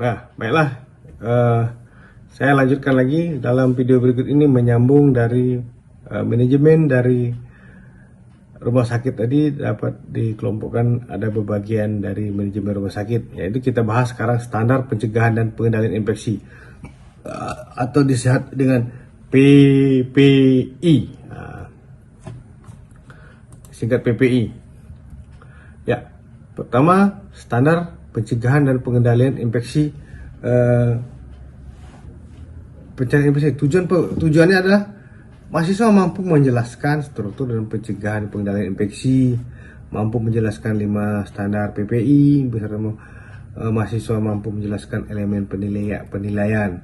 Nah, baiklah. Saya lanjutkan lagi dalam video berikut ini, menyambung dari manajemen dari rumah sakit tadi dapat dikelompokkan ada bebagian dari manajemen rumah sakit, yaitu kita bahas sekarang standar pencegahan dan pengendalian infeksi atau disebut dengan PPI, singkat PPI. Ya, pertama standar pencegahan dan pengendalian infeksi. Pencarian infeksi tujuannya adalah mahasiswa mampu menjelaskan struktur dan pencegahan pengendalian infeksi, mampu menjelaskan 5 standar PPI, beserta mahasiswa mampu menjelaskan elemen penilaian.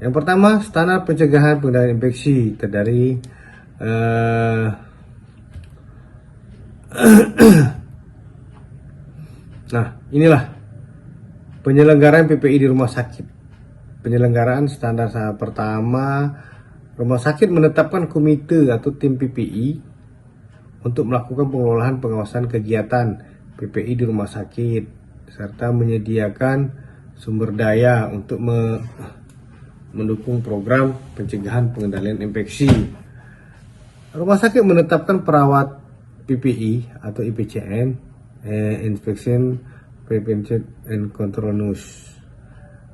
Yang pertama, standar pencegahan pengendalian infeksi terdiri nah, inilah penyelenggaraan PPI di rumah sakit. Penyelenggaraan standar pertama, rumah sakit menetapkan komite atau tim PPI untuk melakukan pengelolaan pengawasan kegiatan PPI di rumah sakit, serta menyediakan sumber daya untuk mendukung program pencegahan pengendalian infeksi. Rumah sakit menetapkan perawat PPI atau IPCN, Infection Prevention and Control Nurse,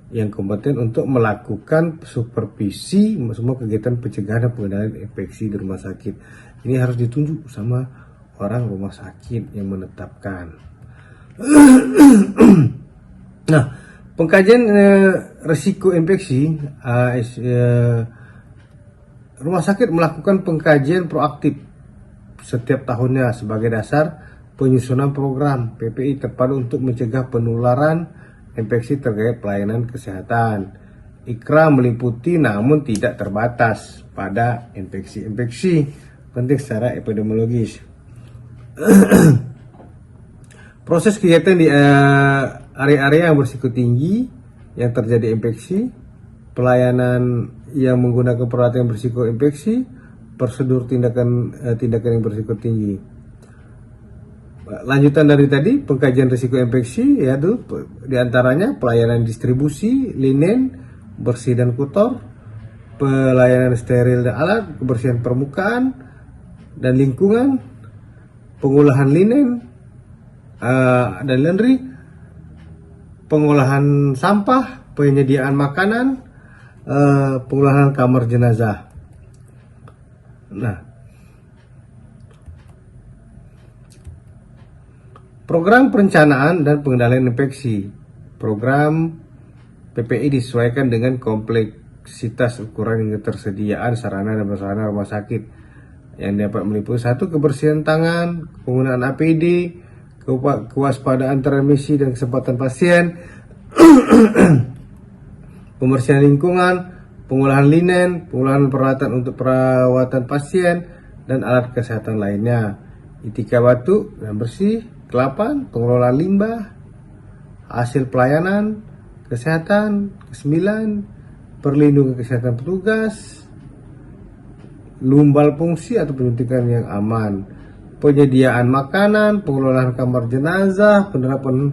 yang kompeten untuk melakukan supervisi semua kegiatan pencegahan dan pengendalian infeksi di rumah sakit. Ini harus ditunjuk sama orang rumah sakit yang menetapkan. Nah, pengkajian risiko infeksi, rumah sakit melakukan pengkajian proaktif setiap tahunnya sebagai dasar penyusunan program PPI tepat untuk mencegah penularan infeksi terkait pelayanan kesehatan. IKRA meliputi namun tidak terbatas pada infeksi-infeksi penting secara epidemiologis. Proses kegiatan di area-area yang berisiko tinggi yang terjadi infeksi, pelayanan yang menggunakan peralatan yang berisiko infeksi, prosedur tindakan yang berisiko tinggi. Lanjutan dari tadi, pengkajian risiko infeksi, yaitu diantaranya pelayanan distribusi, linen, bersih dan kotor, pelayanan steril dan alat, kebersihan permukaan dan lingkungan, pengolahan linen dan laundry, pengolahan sampah, penyediaan makanan, pengolahan kamar jenazah. Nah, program perencanaan dan pengendalian infeksi. Program PPI disesuaikan dengan kompleksitas ukuran dan ketersediaan sarana dan prasarana rumah sakit yang dapat meliputi 1. Kebersihan tangan, penggunaan APD, kewaspadaan transmisi dan kesempatan pasien, pembersihan lingkungan, pengolahan linen, pengolahan peralatan untuk perawatan pasien dan alat kesehatan lainnya, etika batuk dan bersih, 8. Pengelolaan limbah, hasil pelayanan kesehatan, 9. Perlindungan kesehatan petugas, lumbal fungsi atau penyuntikan yang aman, penyediaan makanan, pengelolaan kamar jenazah, penerapan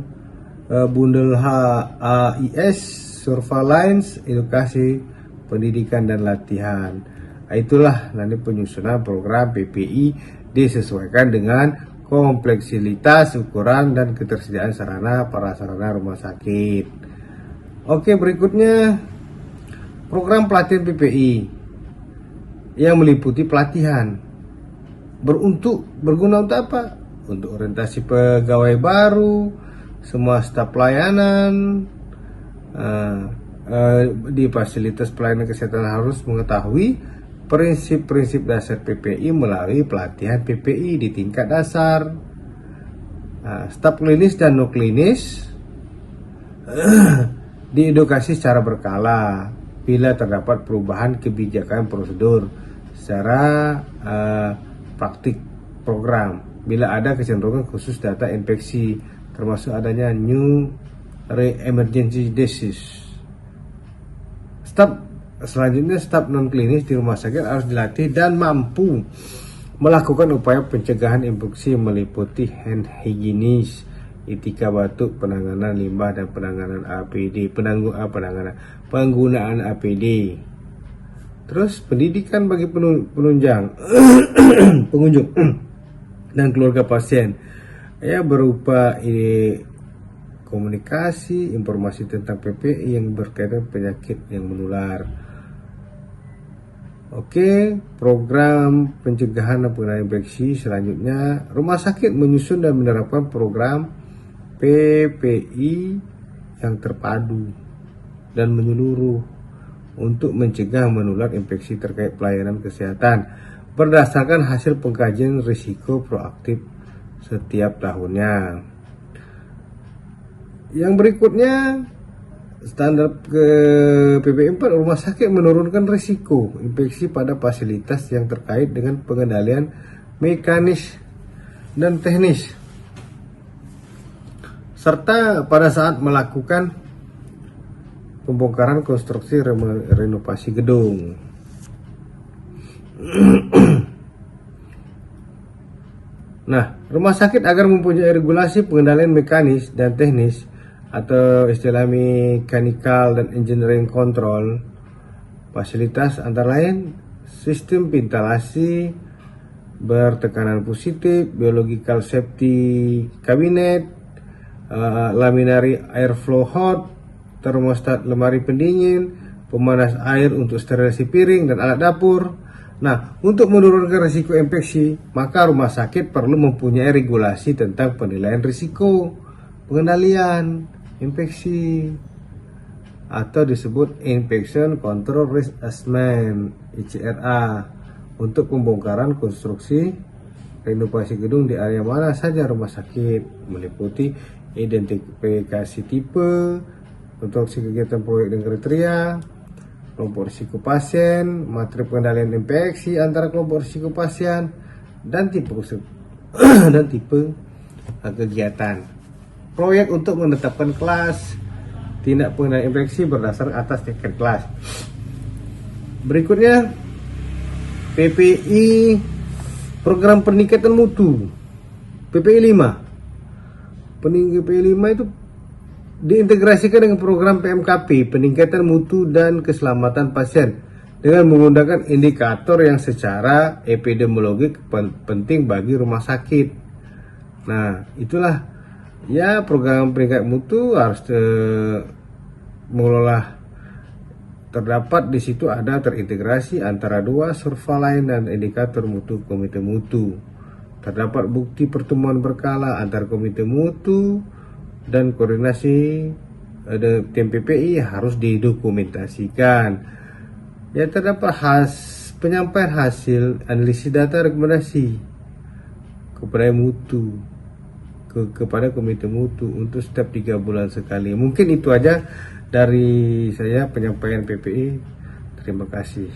bundel HAIS, surveillance, edukasi, pendidikan dan latihan. Itulah nanti penyusunan program PPI disesuaikan dengan kompleksitas ukuran dan ketersediaan sarana prasarana rumah sakit. Oke, berikutnya program pelatihan PPI yang meliputi pelatihan berguna untuk apa? Untuk orientasi pegawai baru, semua staf pelayanan di fasilitas pelayanan kesehatan harus mengetahui prinsip-prinsip dasar PPI melalui pelatihan PPI di tingkat dasar. Staf klinis dan non klinis diedukasi secara berkala bila terdapat perubahan kebijakan prosedur secara praktik program, bila ada kecenderungan khusus data infeksi termasuk adanya new emergency disease. Selanjutnya, staf non klinis di rumah sakit harus dilatih dan mampu melakukan upaya pencegahan infeksi meliputi hand hygienis, etika batuk, penanganan limbah dan penanganan APD, penggunaan APD. Terus pendidikan bagi penunjang pengunjung dan keluarga pasien, ya berupa komunikasi, informasi tentang PPI yang berkaitan penyakit yang menular. Oke, program pencegahan dan pengendalian infeksi. Selanjutnya, rumah sakit menyusun dan menerapkan program PPI yang terpadu dan menyeluruh untuk mencegah menular infeksi terkait pelayanan kesehatan berdasarkan hasil pengkajian risiko proaktif setiap tahunnya. Yang berikutnya, standar ke PPI 4, rumah sakit menurunkan risiko infeksi pada fasilitas yang terkait dengan pengendalian mekanis dan teknis, serta pada saat melakukan pembongkaran konstruksi renovasi gedung. Nah, rumah sakit agar mempunyai regulasi pengendalian mekanis dan teknis atau istilah mechanical dan engineering control fasilitas, antara lain sistem ventilasi bertekanan positif, biological safety cabinet, laminary airflow hood, termostat lemari pendingin, pemanas air untuk sterilasi piring dan alat dapur. Nah, untuk menurunkan risiko infeksi, maka rumah sakit perlu mempunyai regulasi tentang penilaian risiko pengendalian infeksi atau disebut Infection Control Risk Assessment (ICRA) untuk pembongkaran konstruksi renovasi gedung di area mana saja rumah sakit, meliputi identifikasi tipe, konstruksi kegiatan proyek dan kriteria, kelompok risiko pasien, materi pengendalian infeksi antara kelompok risiko pasien, dan tipe kegiatan. Proyek untuk menetapkan kelas tindak pengendalian infeksi berdasar atas tiket kelas. Berikutnya, PPI program peningkatan mutu. PPI 5. PPI 5 itu diintegrasikan dengan program PMKP, peningkatan mutu dan keselamatan pasien, dengan menggunakan indikator yang secara epidemiologik penting bagi rumah sakit. Nah, itulah ya program peningkatan mutu harus mengelola. Terdapat di situ ada terintegrasi antara dua surveillance dan indikator mutu komite mutu. Terdapat bukti pertemuan berkala antar komite mutu dan koordinasi tim PPI harus didokumentasikan. Ya, terdapat penyampaian hasil analisis data rekomendasi kepada mutu kepada komite mutu untuk setiap 3 bulan sekali. Mungkin itu aja dari saya penyampaian PPI. Terima kasih.